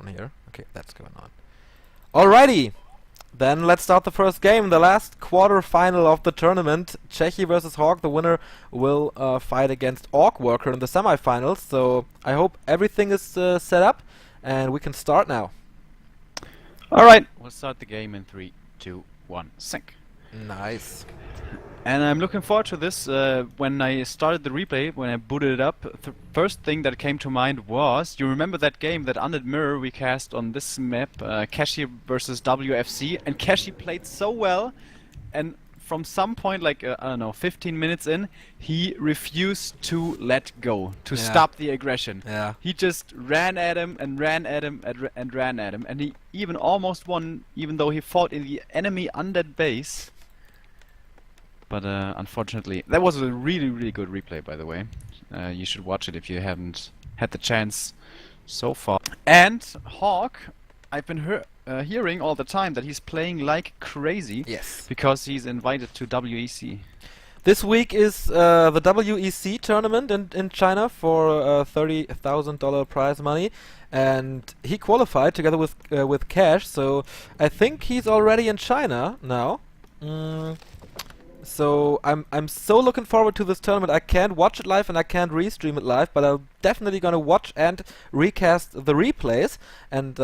one here. Okay, that's going on. Alrighty! Then let's start the first game, the last quarter-final of the tournament. Cechi versus Hawk. The winner will fight against Orc Worker in the semifinals. So I hope everything is set up and we can start now. Alright, we'll start the game in 3, 2, 1, sync. Nice. And I'm looking forward to this. When I started the replay, when I booted it up, the first thing that came to mind was, you remember that game, that Undead Mirror we cast on this map, Cechi versus WFC, and Cechi played so well, and from some point, like, I don't know, 15 minutes in, he refused to let go, to stop the aggression. Yeah. He just ran at him and ran at him and ran at him, and he even almost won, even though he fought in the enemy undead base. But unfortunately, that was a really, really good replay, by the way. You should watch it if you haven't had the chance so far. And Hawk, I've been hearing all the time that he's playing like crazy. Yes. Because he's invited to WEC. This week is the WEC tournament in China for $30,000 prize money, and he qualified together with Cash. So I think he's already in China now. So I'm so looking forward to this tournament. I can't watch it live and I can't restream it live, but I'm definitely gonna watch and recast the replays. And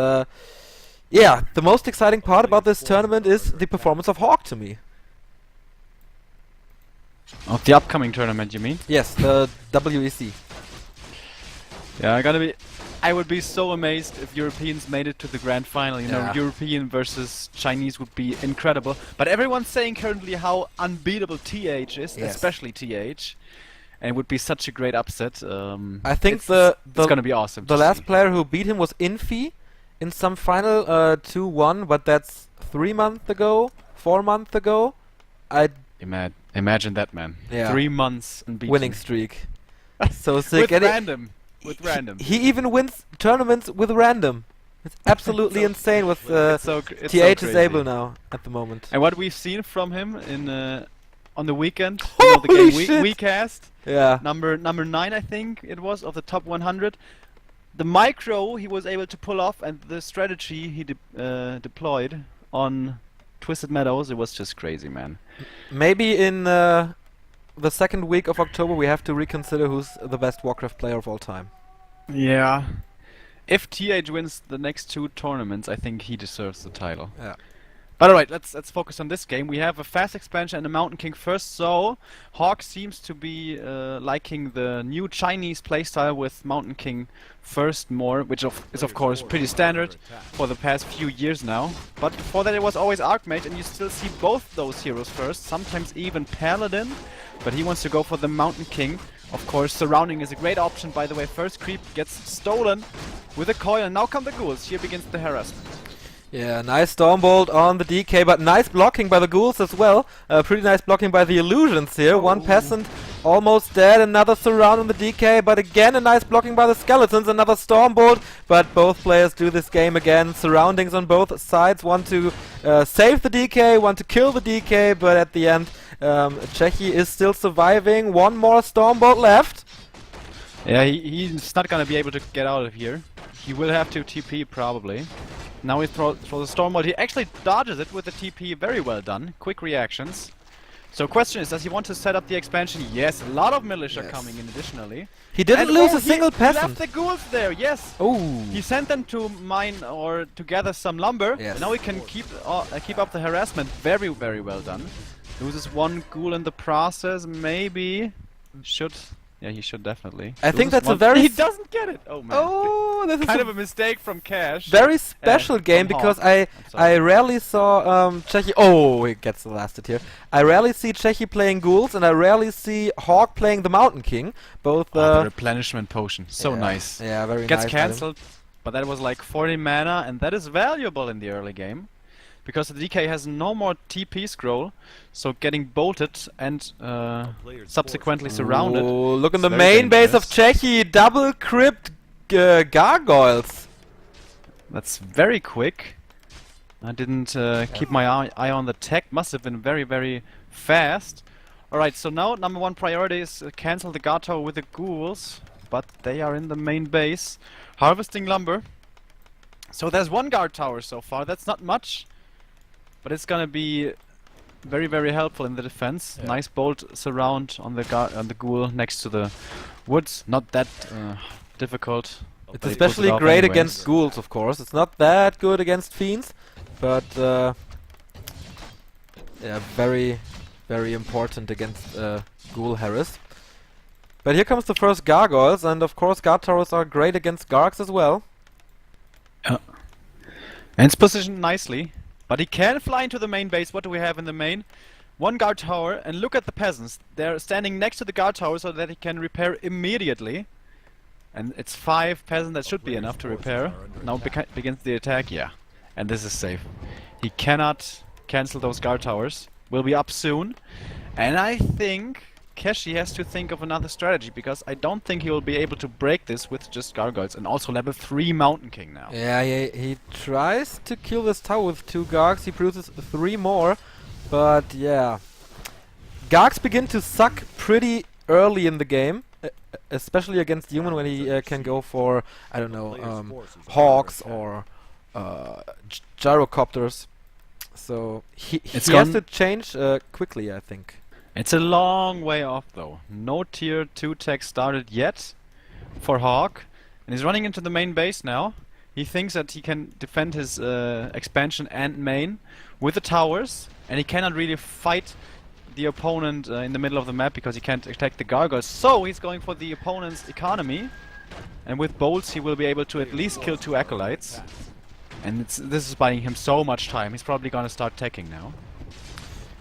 yeah, the most exciting part about this tournament is the performance of Hawk to me. Of the upcoming tournament, you mean? Yes, the WEC. Yeah, I would be so amazed if Europeans made it to the grand final. You know, European versus Chinese would be incredible. But everyone's saying currently how unbeatable TH is, especially TH. And it would be such a great upset. I think it's gonna be awesome. The last player who beat him was Infi in some final 2-1, but that's 3 months ago, 4 months ago. Imagine that, man. Yeah. 3 months unbeaten. Winning streak. So sick. With random. He even wins tournaments with random. It's absolutely insane with TH is able now at the moment. And what we've seen from him in on the weekend, you know, the game we cast, number 9 I think it was of the top 100. The micro he was able to pull off, and the strategy he deployed on Twisted Meadows, it was just crazy, man. Maybe in the second week of October we have to reconsider who's the best Warcraft player of all time. Yeah. If TH wins the next 2 tournaments, I think he deserves the title. Yeah. But alright, let's focus on this game. We have a fast expansion and a Mountain King first, so Hawk seems to be liking the new Chinese playstyle with Mountain King first more, which is of course pretty standard for the past few years now. But before that it was always Archmage, and you still see both those heroes first, sometimes even Paladin, but he wants to go for the Mountain King. Of course, surrounding is a great option, by the way. First creep gets stolen with a coil, and now come the ghouls. Here begins the harassment. Yeah, nice Stormbolt on the DK, but nice blocking by the ghouls as well. Pretty nice blocking by the illusions here. One peasant almost dead, another surround on the DK, but again a nice blocking by the skeletons, another Stormbolt, but both players do this game again. Surroundings on both sides, one to save the DK, one to kill the DK, but at the end Cechi is still surviving. One more Stormbolt left. Yeah, he's not gonna be able to get out of here. He will have to TP probably. Now he throws the Stormbolt. He actually dodges it with the TP. Very well done. Quick reactions. So question is, does he want to set up the expansion? Yes, a lot of militia coming in additionally. He didn't lose a single peasant. He left the ghouls there, yes. Oh. He sent them to mine or to gather some lumber. Yes. Now he can keep up the harassment. Very, very well done. Loses one ghoul in the process, maybe. Should... Yeah, he should definitely. I think that's a very... He doesn't get it! Oh man. Oh, this is kind of a mistake from Cash. Very special game, because I rarely saw Cechi... Oh, he gets blasted here. I rarely see Cechi playing ghouls, and I rarely see Hawk playing the Mountain King. Both... the replenishment potion. So nice. Yeah, very Gets nice. Gets cancelled, but that was like 40 mana, and that is valuable in the early game. Because the DK has no more TP scroll, so getting bolted and subsequently surrounded. Oh, look in the main base of Cechi, double crypt gargoyles. That's very quick. I didn't keep my eye on the tech. Must have been very, very fast. Alright, so now number 1 priority is cancel the guard tower with the ghouls, but they are in the main base, harvesting lumber. So there's one guard tower so far. That's not much, but it's gonna be very, very helpful in the defense. Yeah. Nice bolt surround on the ghoul next to the woods. Not that difficult. It's but he pulls it especially off great anyways. against ghouls, of course. It's not that good against fiends, but yeah, very, very important against ghoul Harris. But here comes the first gargoyles, and of course guard towers are great against gargs as well. And it's positioned nicely, but he can fly into the main base. What do we have in the main? One guard tower, and look at the peasants. They're standing next to the guard tower so that he can repair immediately. And it's 5 peasants, that should be enough to repair. Now begins the attack, yeah. And this is safe. He cannot cancel those guard towers. Will be up soon. And I think Cechi has to think of another strategy, because I don't think he will be able to break this with just gargoyles. And also level 3 Mountain King now. Yeah, he tries to kill this tower with 2 gargs. He produces 3 more, but yeah. Gargs begin to suck pretty early in the game, especially against human when he can go for, I don't know, hawks or gyrocopters. So he has to change quickly, I think. It's a long way off though. No tier 2 tech started yet for Hawk, and he's running into the main base now. He thinks that he can defend his expansion and main with the towers, and he cannot really fight the opponent in the middle of the map because he can't attack the gargoyles. So he's going for the opponent's economy, and with bolts he will be able to at least kill 2 acolytes. And this is buying him so much time. He's probably gonna start teching now.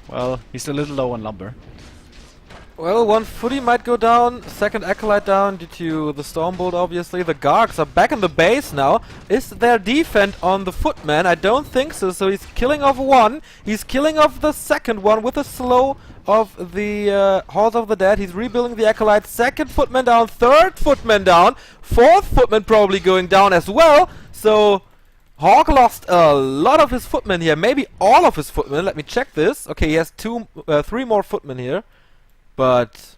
Well, he's a little low on lumber. Well, one footy might go down, second acolyte down due to the Stormbolt, obviously. The Gargs are back in the base now. Is there defend on the footman? I don't think so, so he's killing off one. He's killing off the second one with a slow of the Halls of the Dead. He's rebuilding the acolyte. Second footman down, third footman down, fourth footman probably going down as well. So Hawk lost a lot of his footmen here, maybe all of his footmen. Let me check this. Okay, he has 3 more footmen here. But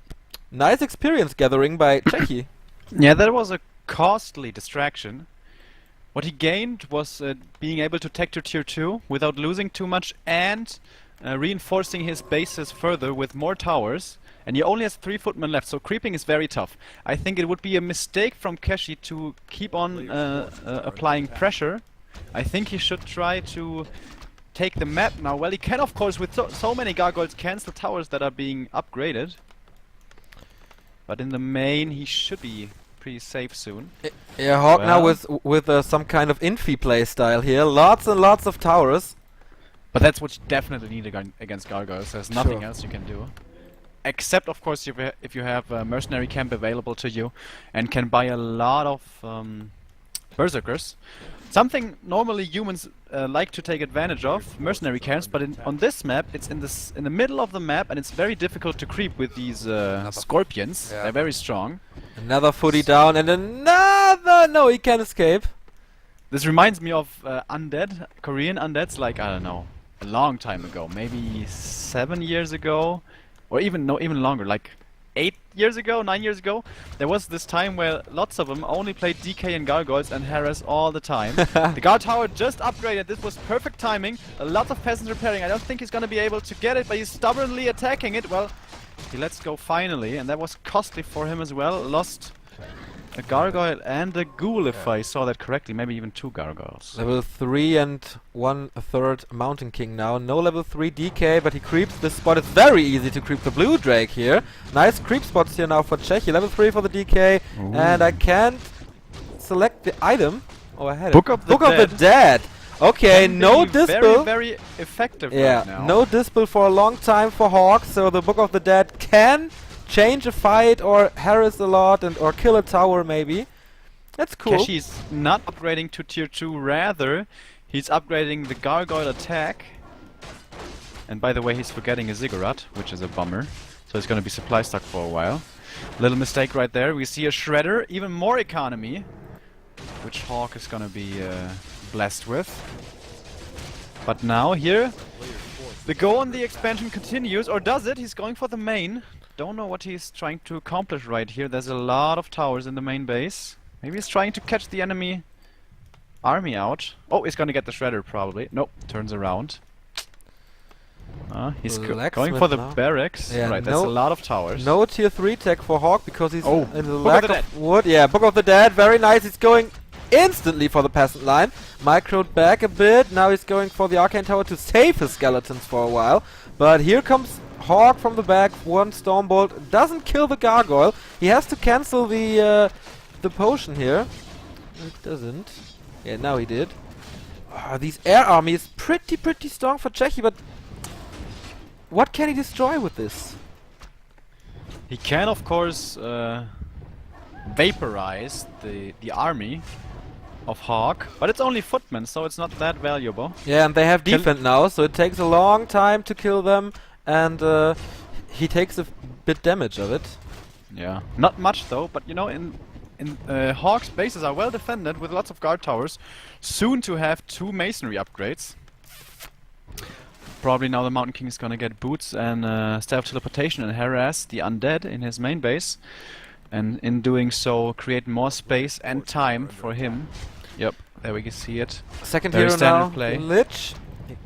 nice experience gathering by Cechi. Yeah, that was a costly distraction. What he gained was being able to tech to tier 2 without losing too much, and reinforcing his bases further with more towers. And he only has 3 footmen left, so creeping is very tough. I think it would be a mistake from Cechi to keep on applying pressure. I think he should try to take the map now. Well, he can, of course, with so many gargoyles, cancel towers that are being upgraded. But in the main, he should be pretty safe soon. Yeah, Hawk now with some kind of infi play style here. Lots and lots of towers. But that's what you definitely need against gargoyles. There's nothing else you can do. Except, of course, if you have a mercenary camp available to you and can buy a lot of berserkers. Something normally humans like to take advantage of, mercenary camps, but on this map it's in the middle of the map, and it's very difficult to creep with these scorpions. Yeah. They're very strong. Another footy down and another... No, he can't escape. This reminds me of undead, Korean undeads, like, I don't know, a long time ago, maybe 7 years ago, or even longer, like 8 years ago, 9 years ago. There was this time where lots of them only played DK and gargoyles and harass all the time. The guard tower just upgraded. This was perfect timing. A lot of peasants repairing. I don't think he's gonna be able to get it, but he's stubbornly attacking it. Well, he lets go finally, and that was costly for him as well. Lost a gargoyle and a ghoul, if I saw that correctly. Maybe even 2 gargoyles. Level 3 and 1/3 Mountain King now. No level 3 DK, but he creeps this spot. It's very easy to creep the blue drake here. Nice creep spots here now for Cechi. Level 3 for the DK. Ooh. And I can't select the item. Oh, I had Book it. of the Book of the Dead. Okay, Can no be dispel. Very effective Yeah, right now. no dispel for a long time for Hawk. So the Book of the Dead can change a fight or harass a lot or kill a tower maybe. That's cool. Cechi's not upgrading to tier 2, rather he's upgrading the gargoyle attack. And by the way, he's forgetting a ziggurat, which is a bummer. So he's gonna be supply stuck for a while. Little mistake right there. We see a shredder, even more economy, which Hawk is gonna be blessed with. But now here, the go on the expansion continues, or does it? He's going for the main. Don't know what he's trying to accomplish right here. There's a lot of towers in the main base. Maybe he's trying to catch the enemy army out. Oh, he's gonna get the shredder probably. Nope, turns around. He's going for the now. barracks. Yeah, right, that's a lot of towers. No tier 3 tech for Hawk because he's Oh, in the Book lack of the of wood. Yeah, Book of the Dead, very nice. He's going instantly for the peasant line. Microed back a bit. Now he's going for the Arcane Tower to save his skeletons for a while. But here comes Hawk from the back. One Stormbolt doesn't kill the gargoyle. He has to cancel the potion here. It doesn't. Yeah, now he did. These air army is pretty strong for Cechi, but what can he destroy with this? He can, of course, vaporize the army of Hawk, but it's only footmen, so it's not that valuable. Yeah, and they have defend now, so it takes a long time to kill them, and he takes a bit damage of it. Yeah, not much though, but you know, in Hawk's bases are well defended with lots of guard towers, soon to have 2 masonry upgrades. Probably now the Mountain King is gonna get boots and staff teleportation and harass the undead in his main base, and in doing so create more space and time for him. Yep, there we can see it. Second Very hero standard now, play. Lich. He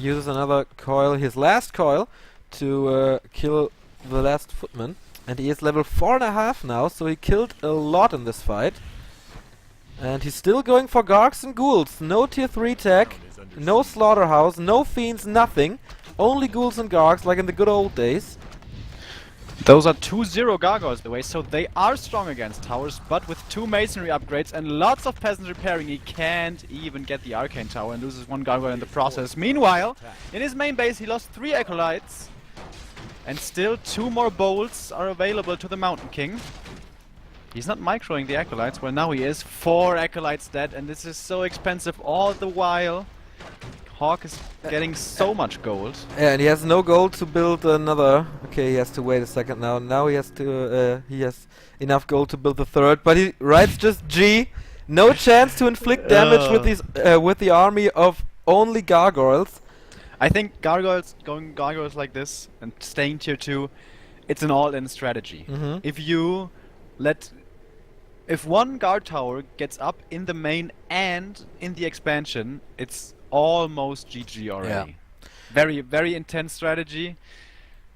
uses another coil, his last coil, to kill the last footman. And he is level 4.5 now, so he killed a lot in this fight. And he's still going for Gargs and Ghouls. No tier 3 tech, no Slaughterhouse, no Fiends, nothing. Only Ghouls and Gargs, like in the good old days. Those are 2-0 gargoyles, by the way, so they are strong against towers, but with 2 masonry upgrades and lots of peasants repairing, he can't even get the arcane tower and loses 1 gargoyle in the process. Meanwhile, in his main base, he lost 3 acolytes, and still 2 more bolts are available to the Mountain King. He's not microing the acolytes, well now he is. 4 acolytes dead, and this is so expensive all the while. Hawk is getting so much gold. Yeah, and he has no gold to build another. Okay, he has to wait a second now. Now he has to. He has enough gold to build the third, but he writes just G. No chance to inflict damage with these with the army of only gargoyles. I think going gargoyles like this and staying tier 2, it's an all-in strategy. If one guard tower gets up in the main and in the expansion, it's almost GG already. Yeah. Very, very intense strategy.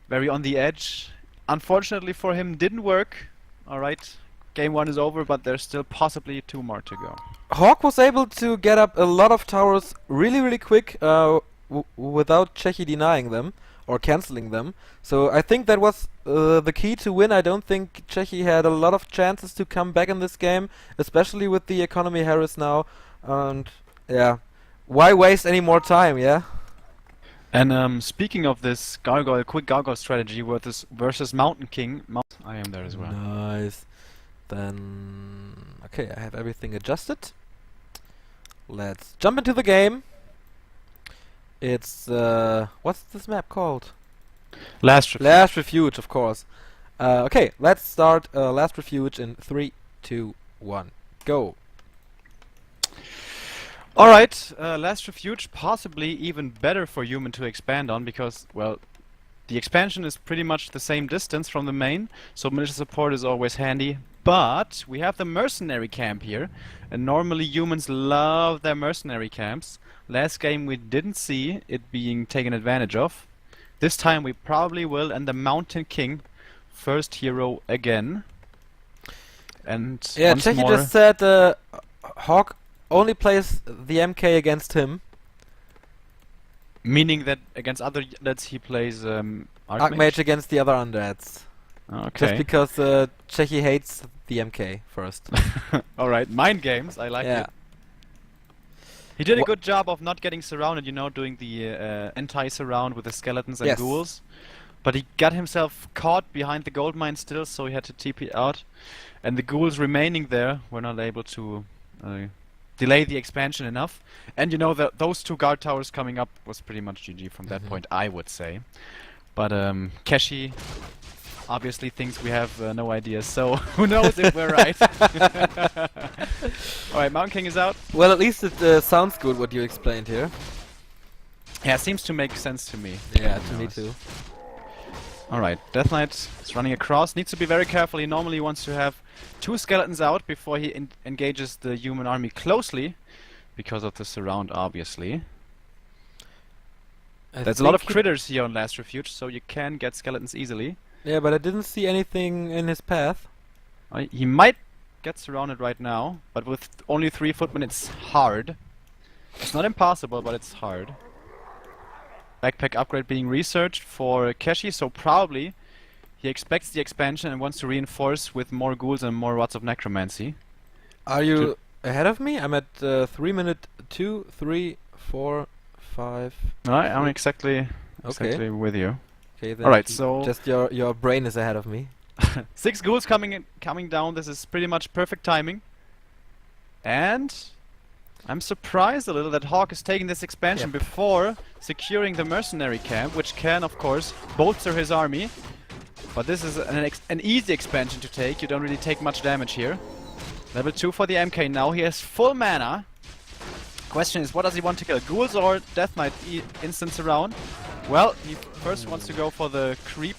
Very on the edge. Unfortunately for him, didn't work. Alright, game 1 is over, but there's still possibly 2 more to go. Hawk was able to get up a lot of towers really quick without Cechi denying them or cancelling them. So I think that was the key to win. I don't think Cechi had a lot of chances to come back in this game, especially with the economy Harris now. And yeah, why waste any more time, yeah? And speaking of this quick gargoyle strategy versus Mountain King, I am there as well. Nice. Then okay, I have everything adjusted. Let's jump into the game. It's what's this map called? Last Refuge. Last Refuge, of course. Okay, let's start Last Refuge in 3, 2, 1, go. Alright, Last Refuge possibly even better for human to expand on because, well, the expansion is pretty much the same distance from the main, so militia support is always handy. But we have the mercenary camp here, and normally humans love their mercenary camps. Last game we didn't see it being taken advantage of. This time we probably will, and the Mountain King, first hero again. And yeah, once Cechi more just said Hawk only plays the MK against him. meaning that against other undeads he plays Archmage against the other undeads. Okay. Just because Cechi hates the MK first. Alright, mind games, I like Yeah. it. He did a good job of not getting surrounded, you know, doing the anti-surround with the skeletons and Yes. ghouls. But he got himself caught behind the gold mine still, so he had to TP out. And the ghouls remaining there were not able to delay the expansion enough. And you know, those 2 guard towers coming up was pretty much GG from that point, I would say. But Cechi obviously thinks we have no idea, so who knows if we're right. Alright, Mountain King is out. Well, at least it sounds good what you explained here. Yeah, seems to make sense to me. Yeah, to me too. Alright, Death Knight is running across. Needs to be very careful. He normally wants to have 2 skeletons out before he engages the human army closely. because of the surround, obviously. I There's a lot of think he- critters here on Last Refuge, so you can get skeletons easily. Yeah, but I didn't see anything in his path. He might get surrounded right now, but with only 3 footmen it's hard. It's not impossible, but it's hard. Backpack upgrade being researched for Cechi, so probably he expects the expansion and wants to reinforce with more ghouls and more rods of necromancy. Are you ahead of me? I'm at 3 minute 2, 3, 4, 5. I'm exactly Okay. with you. Okay, then Alright, so just your brain is ahead of me. 6 ghouls coming down. This is pretty much perfect timing. And I'm surprised a little that Hawk is taking this expansion before securing the mercenary camp, which can, of course, bolster his army. But this is an easy expansion to take. You don't really take much damage here. Level 2 for the MK now. He has full mana. Question is, what does he want to kill? Ghouls or Death Knight instants around? Well, he first wants to go for the creep,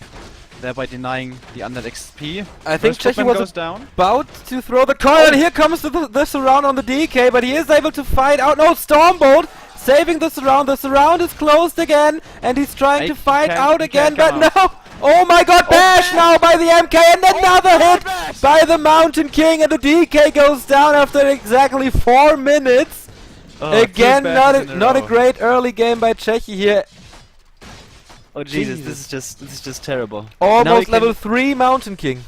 thereby denying the undead XP. I think First Cechi footman was goes down. about to throw the coil, and here comes the surround on the DK, but he is able to fight out. No, Stormbolt saving the surround. The surround is closed again, and he's trying to fight out again, but no! Oh my god, bash now by the MK, and another hit by the Mountain King, and the DK goes down after exactly 4 minutes. Again, not a great early game by Cechi here. Oh Jesus, this is just terrible. Almost level 3 Mountain King.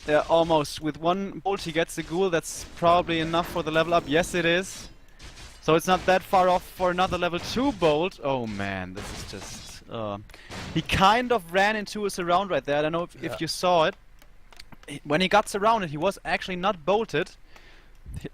Yeah, almost. With 1 bolt he gets the ghoul. That's probably enough for the level up. Yes, it is. So it's not that far off for another level 2 bolt. Oh man, this is just... he kind of ran into a surround right there. I don't know if you saw it. When he got surrounded, he was actually not bolted.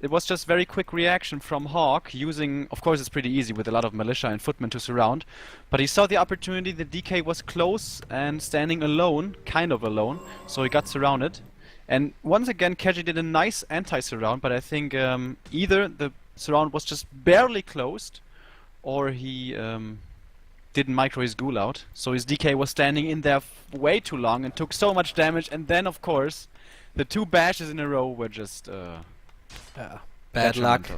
It was just very quick reaction from Hawk, using, of course it's pretty easy with a lot of militia and footmen to surround, but he saw the opportunity, the DK was close and standing alone, kind of alone, so he got surrounded. And once again Cechi did a nice anti-surround, but I think either the surround was just barely closed, or he didn't micro his ghoul out, so his DK was standing in there way too long and took so much damage, and then of course the 2 bashes in a row were just... bad luck.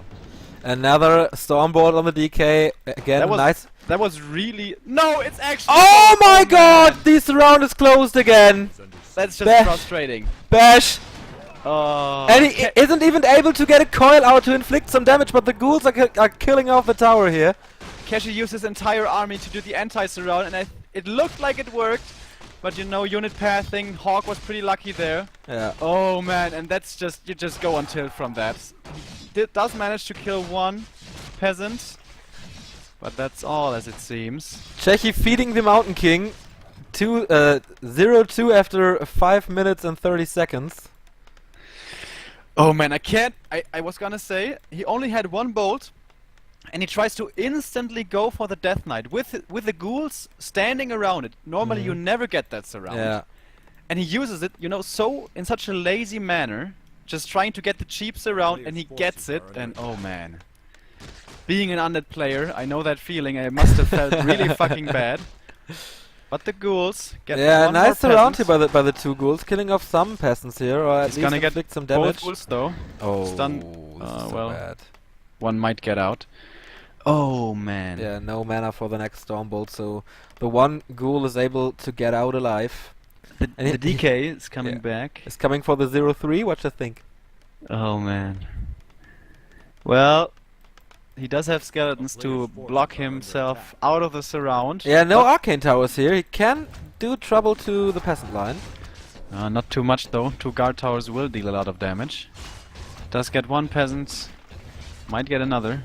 Another Stormbolt on the DK. Again, nice. That was really... No, it's actually... Oh my god! The surround is closed again! That's just frustrating. Bash! Oh. And he isn't even able to get a coil out to inflict some damage, but the ghouls are killing off the tower here. Cechi used his entire army to do the anti-surround, and it looked like it worked. But you know, unit pathing, Hawk was pretty lucky there. Yeah. Oh man, and that's just, you just go on tilt from that. He does manage to kill 1 peasant, but that's all as it seems. Cechi feeding the Mountain King. 0-2 after 5 minutes and 30 seconds. Oh man, I was gonna say, he only had 1 bolt, and he tries to instantly go for the Death Knight with the ghouls standing around it. Normally you never get that surround. Yeah. And he uses it, you know, so in such a lazy manner, just trying to get the cheap surround, and he gets it, and oh man. Being an undead player, I know that feeling, I must have felt really fucking bad. But the ghouls get one nice more surround here peasant. by the 2 ghouls, killing off some peasants here, or at He's least gonna get inflict some damage. both ghouls though. Oh, Stun. this is so Well, bad. one might get out. Oh man. Yeah, no mana for the next Stormbolt, so the 1 ghoul is able to get out alive. The DK is coming back. It's coming for the 0-3, what you think? Oh man. Well, he does have skeletons to block himself out of the surround. Yeah, no arcane towers here. He can do trouble to the peasant line. Not too much though. 2 guard towers will deal a lot of damage. Does get 1 peasant. Might get another.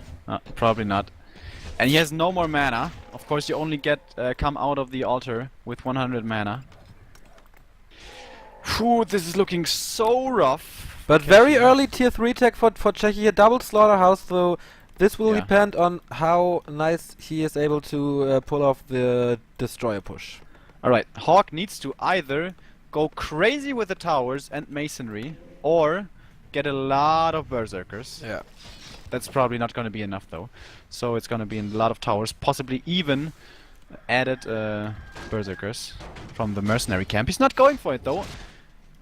Probably not. And he has no more mana. Of course, you only get come out of the altar with 100 mana. Whew, this is looking so rough. But very early tier 3 tech for Cechi here. Double slaughterhouse, so this will depend on how nice he is able to pull off the destroyer push. Alright, Hawk needs to either go crazy with the towers and masonry, or get a lot of berserkers. Yeah. That's probably not going to be enough though. So it's going to be in a lot of towers, possibly even added berserkers from the mercenary camp. He's not going for it though.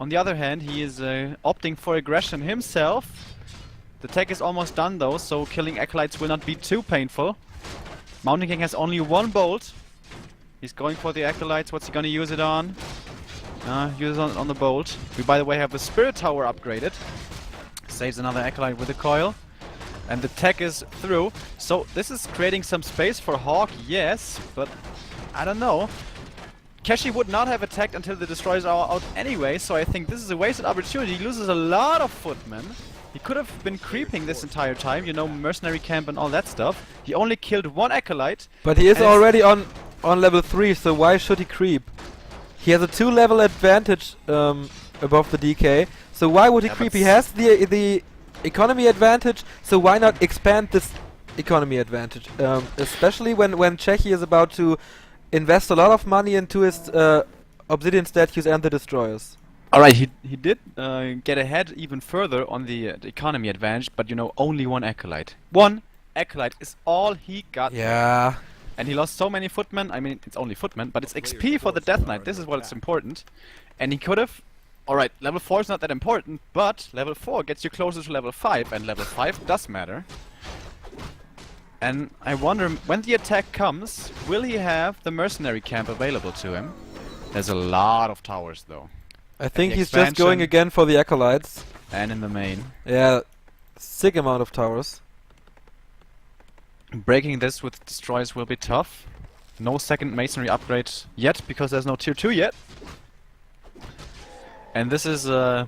On the other hand, he is opting for aggression himself. The tech is almost done though, so killing Acolytes will not be too painful. Mountain King has only one bolt. He's going for the Acolytes. What's he gonna use it on? Use it on the bolt. We, by the way, have the Spirit Tower upgraded. Saves another Acolyte with the coil. And the tech is through. So this is creating some space for Hawk, yes, but I don't know. Cechi would not have attacked until the destroyers are out anyway, so I think this is a wasted opportunity. He loses a lot of footmen. He could have been creeping this entire time, you know, mercenary camp and all that stuff. He only killed one Acolyte. But he is already on level 3, so why should he creep? He has a 2-level advantage above the DK, so why would he creep? He has the economy advantage, so why not expand this economy advantage? Especially when Cechi is about to invest a lot of money into his obsidian statues and the destroyers. Alright, he did get ahead even further on the economy advantage, but you know, only one Acolyte. One Acolyte is all he got. Yeah. And he lost so many footmen. I mean, it's only footmen, but it's XP for the Death Knight. This is what's important. And he could have... Alright, level 4 is not that important, but level 4 gets you closer to level 5, and level 5 does matter. And I wonder, when the attack comes, will he have the mercenary camp available to him? There's a lot of towers, though. I think he's just going again for the Acolytes. And in the main. Yeah, sick amount of towers. Breaking this with destroyers will be tough. No second masonry upgrade yet, because there's no tier 2 yet. And this is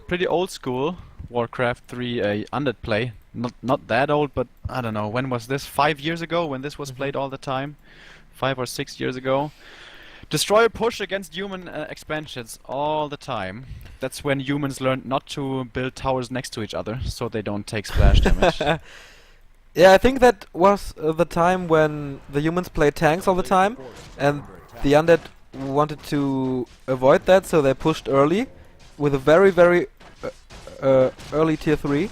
pretty old school Warcraft 3 undead play. Not that old, but I don't know, when was this? 5 years ago, when this was played all the time? 5 or 6 years ago. Destroyer push against human expansions all the time. That's when humans learned not to build towers next to each other, so they don't take splash damage. Yeah, I think that was the time when the humans played tanks all the time, and the undead wanted to avoid that, so they pushed early with a very, very early tier 3.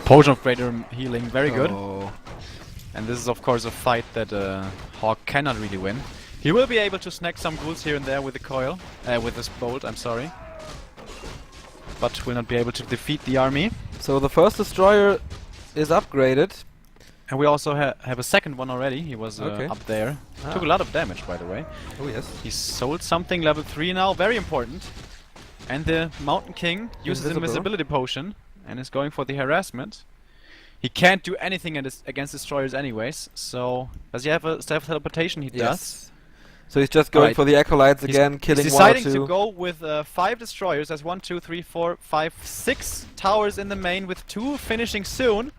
Potion of Greater Healing, very good. Oh. And this is of course a fight that Hawk cannot really win. He will be able to snag some ghouls here and there with the coil, with this bolt, I'm sorry. But will not be able to defeat the army. So the first destroyer is upgraded. And we also have a second one already. He was up there. Took a lot of damage, by the way. Oh yes. He sold something level 3 now, very important. And the Mountain King uses Invisibility Potion and is going for the harassment. He can't do anything against destroyers anyways, so... Does he have a self-teleportation? He does. So he's just going for the Acolytes again, killing he's 1 or 2. deciding to go with 5 destroyers. There's 1, 2, 3, 4, 5, 6 towers in the main with 2 finishing soon.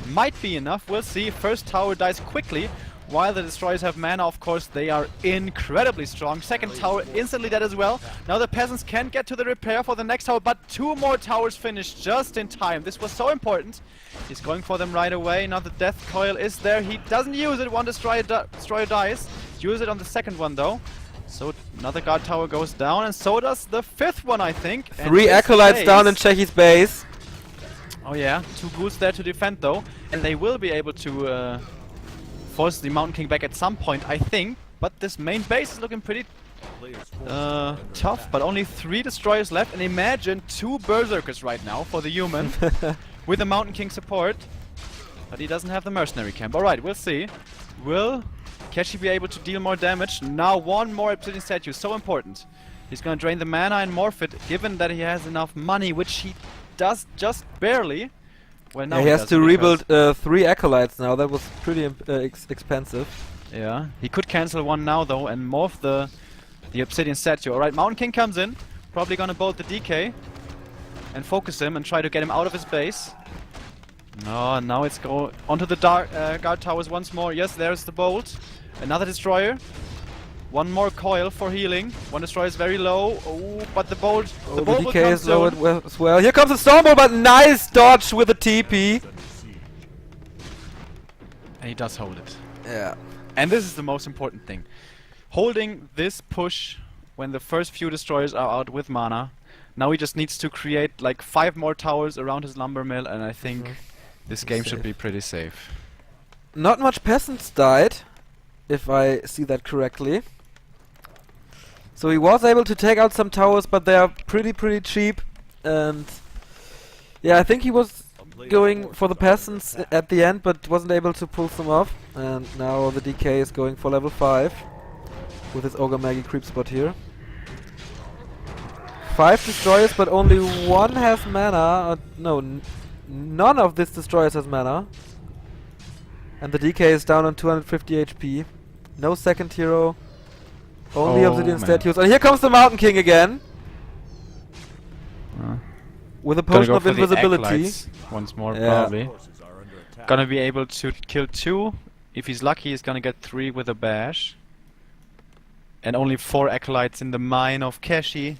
Might be enough, we'll see. First tower dies quickly. While the destroyers have mana, of course, they are incredibly strong. Second tower instantly dead as well. Now the peasants can get to the repair for the next tower, but 2 more towers finished just in time. This was so important. He's going for them right away. Now the death coil is there. He doesn't use it. 1 destroyer dies. Use it on the second one though. So another guard tower goes down, and so does the 5th one, I think. 3 Acolytes down in Cechi's base. Oh yeah, 2 ghouls there to defend though. And they will be able to force the Mountain King back at some point, I think. But this main base is looking pretty tough, but only 3 destroyers left. And imagine 2 berserkers right now for the human with the Mountain King support. But he doesn't have the mercenary camp. Alright, we'll see. Will Cechi be able to deal more damage? Now 1 more obsidian statue, so important. He's gonna drain the mana and morph it, given that he has enough money, which he does just barely. Well, now he has to rebuild 3 Acolytes now. That was pretty expensive. Yeah, he could cancel 1 now though and morph the obsidian statue. Alright, Mountain King comes in, probably gonna bolt the DK and focus him and try to get him out of his base. No, now it's go onto the guard towers once more. Yes, there's the bolt. Another destroyer. 1 more coil for healing. 1 destroyer is very low. Oh, but the bolt the DK is low as well. Here comes the Stormbolt, but nice dodge with the TP. And he does hold it. Yeah. And this is the most important thing. Holding this push when the first few destroyers are out with mana. Now he just needs to create like 5 more towers around his lumber mill, and I think this game should be pretty safe. Not much peasants died, if I see that correctly. So he was able to take out some towers, but they are pretty cheap. And yeah, I think he was going for the peasants at the end, but wasn't able to pull some off. And now the DK is going for level 5 with his Ogre Maggie creep spot here. 5 destroyers, but only one has mana. No, none of these destroyers has mana. And the DK is down on 250 HP. No second hero. Only Obsidian statues. And here comes the Mountain King again. With a potion of invisibility. Once more, probably. Gonna be able to kill 2. If he's lucky, he's gonna get 3 with a bash. And only 4 acolytes in the mine of Cechi.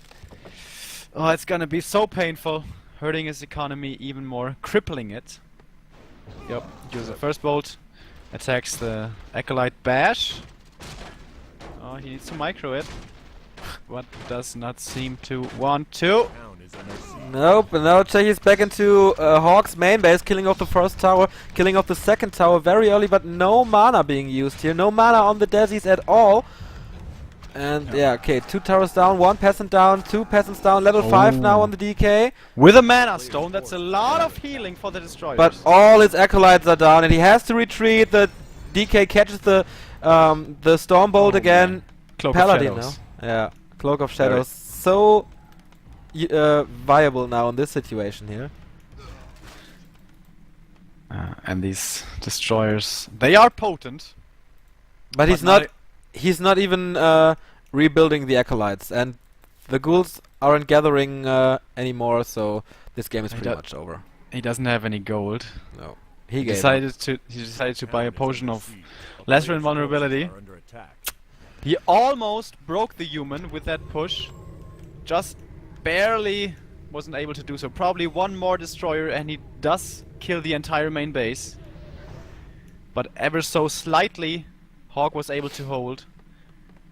Oh, it's gonna be so painful. Hurting his economy even more. Crippling it. Yep, use the first bolt. Attacks the acolyte bash. Oh, he needs to micro it. But does not seem to want to. Nope, and now Cechi's back into Hawk's main base, killing off the first tower, killing off the second tower very early, but no mana being used here. No mana on the Desies at all. And yeah, okay, 2 towers down, 1 peasant down, 2 peasants down, level 5 now on the DK. With a mana stone, that's a lot of healing for the destroyers. But all his acolytes are down, and he has to retreat. The DK catches the Stormbolt again. Cloak Paladin of Shadows. now. Yeah, Cloak of Shadows. So viable now in this situation here. And these destroyers, they are potent. But he's not even rebuilding the acolytes, and the ghouls aren't gathering anymore, so this game is pretty much over. He doesn't have any gold. No. He decided to buy a potion of lesser invulnerability. He almost broke the human with that push. Just barely wasn't able to do so. Probably one more destroyer and he does kill the entire main base. But ever so slightly, Hawk was able to hold.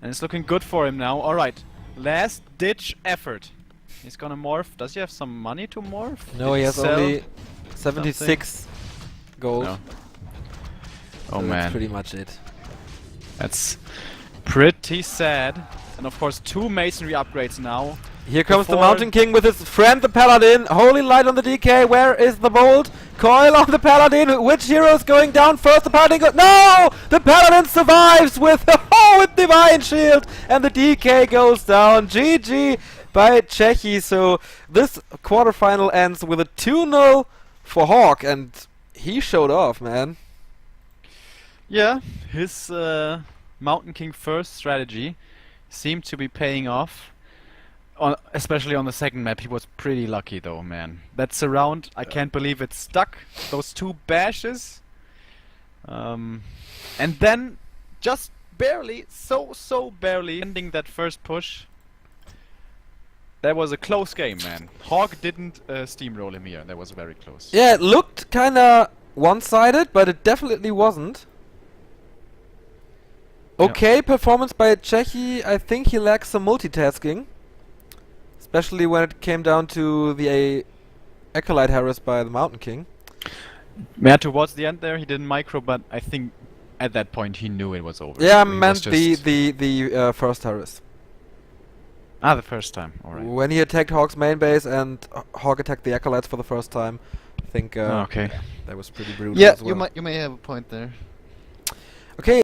And it's looking good for him now. Alright, last ditch effort. He's gonna morph. Does he have some money to morph? No, he has only 76 gold. No. So Oh man. that's pretty much it. That's pretty sad. And of course 2 masonry upgrades now. Here comes the Mountain King with his friend the Paladin. Holy light on the DK. Where is the bolt? Coil on the Paladin. Which hero is going down first? The Paladin goes. No! The Paladin survives with with Divine Shield. And the DK goes down. GG by Cechi. So this quarterfinal ends with a 2-0 for Hawk. And he showed off, man. Yeah, his Mountain King first strategy seemed to be paying off. Especially on the second map, he was pretty lucky though, man. That surround, I can't believe it stuck. Those 2 bashes. And then, just barely, so barely, ending that first push. That was a close game, man. Hawk didn't steamroll him here. That was very close. Yeah, it looked kinda one-sided, but it definitely wasn't. Okay, performance by Cechi. I think he lacks some multitasking. Especially when it came down to the Acolyte Harass by the Mountain King. Yeah, towards the end there he didn't micro, but I think at that point he knew it was over. Yeah, I meant the first Harass. Ah, the first time, alright. When he attacked Hawk's main base and Hawk attacked the Acolytes for the first time, I think okay. that was pretty brutal Yeah, as well. you may have a point there. Okay.